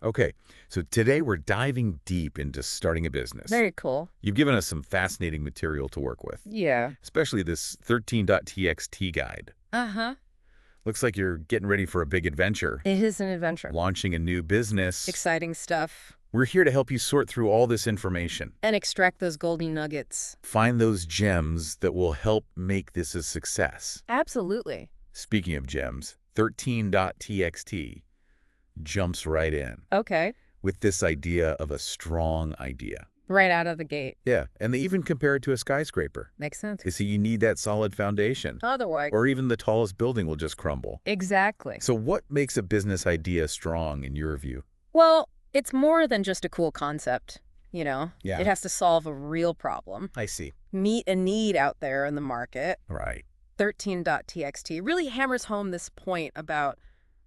Okay, so today we're diving deep into starting a business. Very cool. You've given us some fascinating material to work with, Yeah. especially this 13.txt guide. Uh-huh. Looks like you're getting ready for a big adventure, It is an adventure. launching a new business. Exciting stuff. We're here to help you sort through all this information, And extract those golden nuggets. find those gems that will help make this a success. Absolutely. Speaking of gems, 13.txt jumps right in Okay. with this idea of a strong idea. Right out of the gate. Yeah, and they even compare it to a skyscraper. Makes sense. You see, you need that solid foundation, Otherwise. or even the tallest building will just crumble. Exactly. So what makes a business idea strong in your view? Well, it's more than just a cool concept, you know? Yeah. It has to solve a real problem. I see. Meet a need out there in the market. Right. 13.txt really hammers home this point about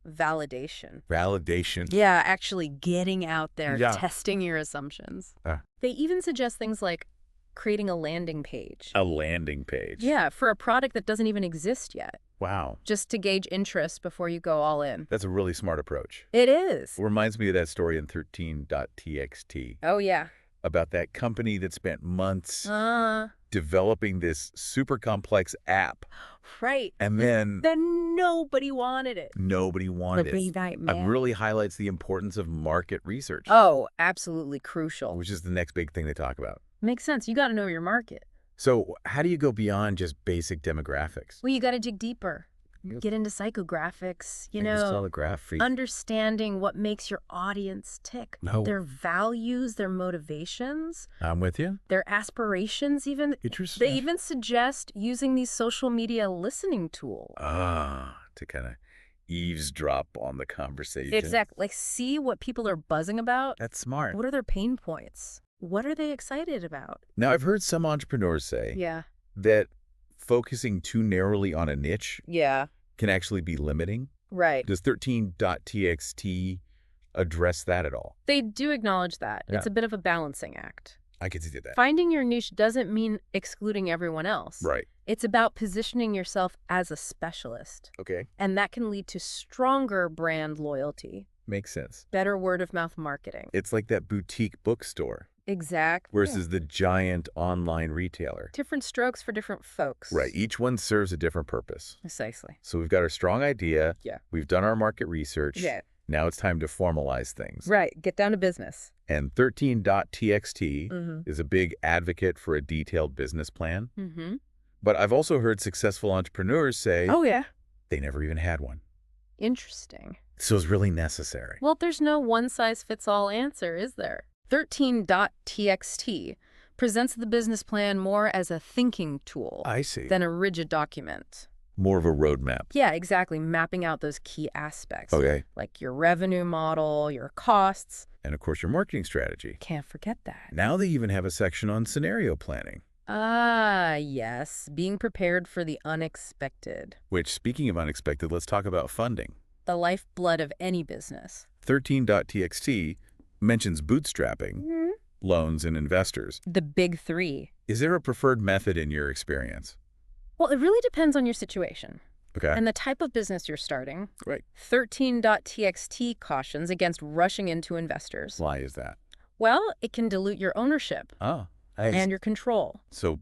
validation. Validation. Yeah, actually getting out there, Yeah. testing your assumptions. Uh. They even suggest things like creating a landing page. A landing page. Yeah, for a product that doesn't even exist yet, Wow. just to gauge interest before you go all in. That's a really smart approach. It is. Reminds me of that story in 13.txt Oh, yeah. about that company that spent months Uh, developing this super complex app, right. and then Then nobody wanted it. nobody wanted The big it. nightmare. It really highlights the importance of market research, Oh, absolutely crucial. which is the next big thing they talk about. Makes sense. You got to know your market. So how do you go beyond just basic demographics? Well, you got to dig deeper. Yep. Get into psychographics, I just saw the graph freak. understanding what makes your audience tick. No. Their values, their motivations, I'm with you. their aspirations even. Interesting. They even suggest using these social media listening tools. To kind of eavesdrop on the conversation. Exactly. Like, see what people are buzzing about. That's smart. What are their pain points? What are they excited about? Now, I've heard some entrepreneurs say Yeah. that focusing too narrowly on a niche Yeah. can actually be limiting. Right. Does 13.txt address that at all? They do acknowledge that. Yeah. It's a bit of a balancing act. I could see that. Finding your niche doesn't mean excluding everyone else. Right. It's about positioning yourself as a specialist. Okay. And that can lead to stronger brand loyalty, Makes sense. better word-of-mouth marketing. It's like that boutique bookstore Exactly. versus the giant online retailer. Different strokes for different folks. Right. Each one serves a different purpose. Precisely. So we've got our strong idea. Yeah. We've done our market research. Yeah. Now it's time to formalize things. Right. Get down to business. And 13.txt Mm-hmm. is a big advocate for a detailed business plan. Mm-hmm. But I've also heard successful entrepreneurs say Oh, yeah. they never even had one. Interesting. So it's really necessary. Well, there's no one-size-fits-all answer, is there? 13.txt presents the business plan more as a thinking tool I see. than a rigid document. More of a roadmap. Yeah, exactly. Mapping out those key aspects. Okay. Like your revenue model, your costs. And of course, your marketing strategy. Can't forget that. Now they even have a section on scenario planning, Ah, yes. Being prepared for the unexpected. which, speaking of unexpected, let's talk about funding. The lifeblood of any business. 13.txt mentions bootstrapping, loans, and investors. The big three. Is there a preferred method in your experience? Well, it really depends on your situation Okay. and the type of business you're starting. Right. 13.txt cautions against rushing into investors. Why is that? Well, it can dilute your ownership Oh, and your control. so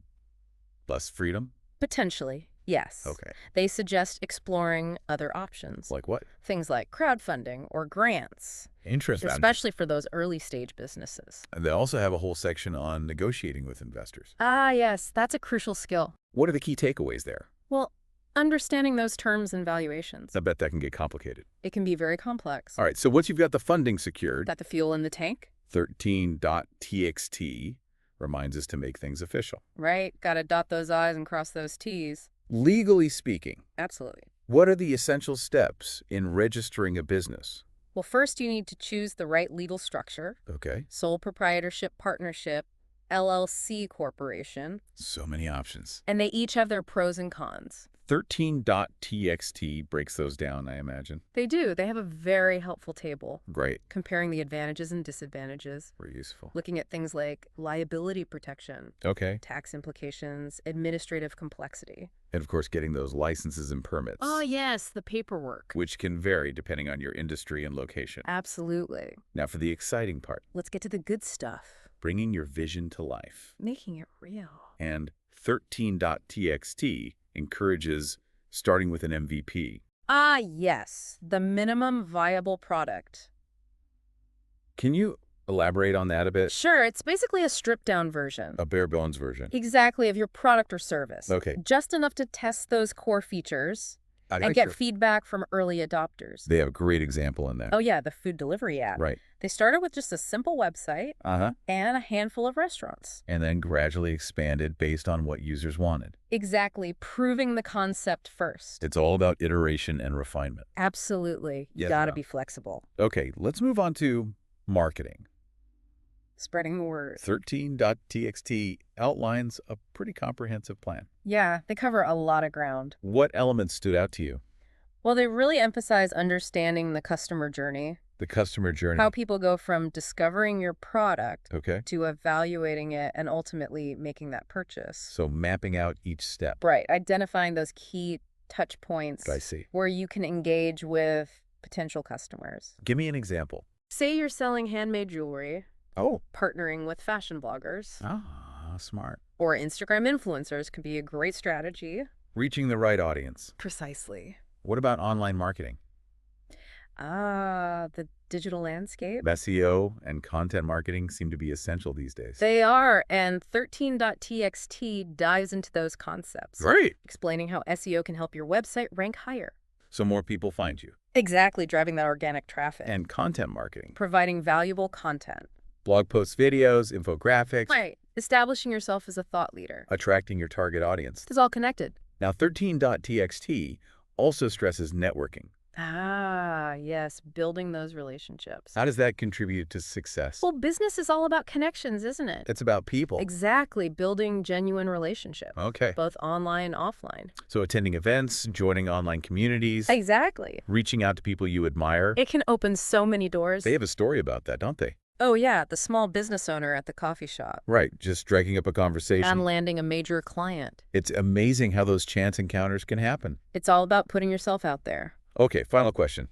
less freedom? Potentially, yes. Okay. They suggest exploring other options. Like what? Things like crowdfunding or grants, Interesting. especially for those early stage businesses. And they also have a whole section on negotiating with investors. Ah, yes, that's a crucial skill. What are the key takeaways there? Well, understanding those terms and valuations. I bet that can get complicated. It can be very complex. All right, so once you've got the funding secured, Got the fuel in the tank? 13.txt reminds us to make things official. Right. Got to dot those I's and cross those T's. Legally speaking, Absolutely. what are the essential steps in registering a business? Well, first you need to choose the right legal structure. Okay, Sole proprietorship partnership, LLC corporation, so many options. and they each have their pros and cons. 13.txt breaks those down, I imagine. They do. They have a very helpful table Great. comparing the advantages and disadvantages, Very useful. looking at things like liability protection, Okay. tax implications, administrative complexity. And of course, getting those licenses and permits, Oh, yes, the paperwork. which can vary depending on your industry and location. Absolutely. Now for the exciting part, Let's get to the good stuff. bringing your vision to life. Making it real. And 13.txt encourages starting with an MVP. Ah, yes, the minimum viable product. Can you elaborate on that a bit? Sure, it's basically a stripped-down version. A bare bones version. Exactly, of your product or service. Okay. Just enough to test those core features I and get feedback from early adopters. They have a great example in there. Oh, yeah, the food delivery app. Right. They started with just a simple website Uh-huh. and a handful of restaurants. And then gradually expanded based on what users wanted. Exactly, proving the concept first. It's all about iteration and refinement. Absolutely. You Yes, gotta ma'am. be flexible. Okay, let's move on to marketing. Spreading the word. 13.txt outlines a pretty comprehensive plan. Yeah, they cover a lot of ground. What elements stood out to you? Well, they really emphasize understanding the customer journey, The customer journey. how people go from discovering your product Okay. to evaluating it and ultimately making that purchase. So mapping out each step. Right, identifying those key touch points I see. where you can engage with potential customers. Give me an example. Say you're selling handmade jewelry, Oh. partnering with fashion bloggers, Ah, smart. or Instagram influencers could be a great strategy. Reaching the right audience. Precisely. What about online marketing? Ah, the digital landscape. SEO and content marketing seem to be essential these days. They are, and 13.txt dives into those concepts, Great. explaining how SEO can help your website rank higher. So more people find you. Exactly, driving that organic traffic. And content marketing. Providing valuable content. Blog posts, videos, infographics. Right. Establishing yourself as a thought leader. Attracting your target audience. It's all connected. Now 13.txt also stresses networking. Ah, yes, building those relationships. How does that contribute to success? Well, business is all about connections, isn't it? It's about people. Exactly, building genuine relationships, Okay. both online and offline. So attending events, joining online communities, Exactly. reaching out to people you admire. It can open so many doors. They have a story about that, don't they? Oh, yeah, the small business owner at the coffee shop. Right, just striking up a conversation. And landing a major client. It's amazing how those chance encounters can happen. It's all about putting yourself out there. Okay, final question.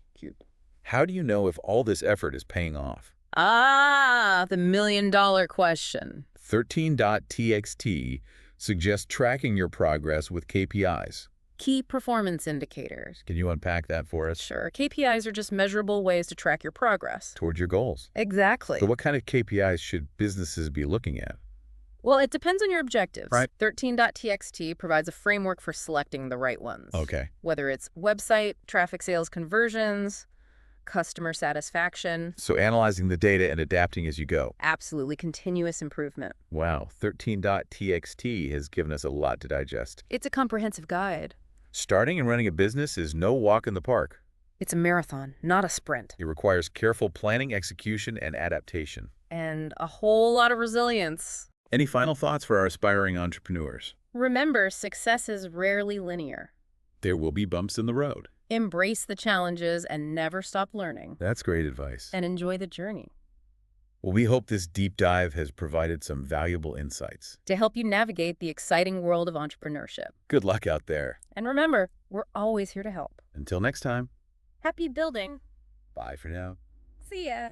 How do you know if all this effort is paying off? Ah, the million-dollar question. 13.txt suggests tracking your progress with KPIs. Key performance indicators. Can you unpack that for us? Sure, KPIs are just measurable ways to track your progress. Towards your goals. Exactly. So what kind of KPIs should businesses be looking at? Well, it depends on your objectives. Right. 13.txt provides a framework for selecting the right ones. Okay. Whether it's website, traffic sales conversions, customer satisfaction. So analyzing the data and adapting as you go. Absolutely continuous improvement. Wow, 13.txt has given us a lot to digest. It's a comprehensive guide. Starting and running a business is no walk in the park. It's a marathon, not a sprint. It requires careful planning, execution, and adaptation. And a whole lot of resilience. Any final thoughts for our aspiring entrepreneurs? Remember, success is rarely linear. There will be bumps in the road. Embrace the challenges and never stop learning. That's great advice. And enjoy the journey. Well, we hope this deep dive has provided some valuable insights. To help you navigate the exciting world of entrepreneurship. Good luck out there. And remember, we're always here to help. Until next time, Happy building. bye for now. See ya.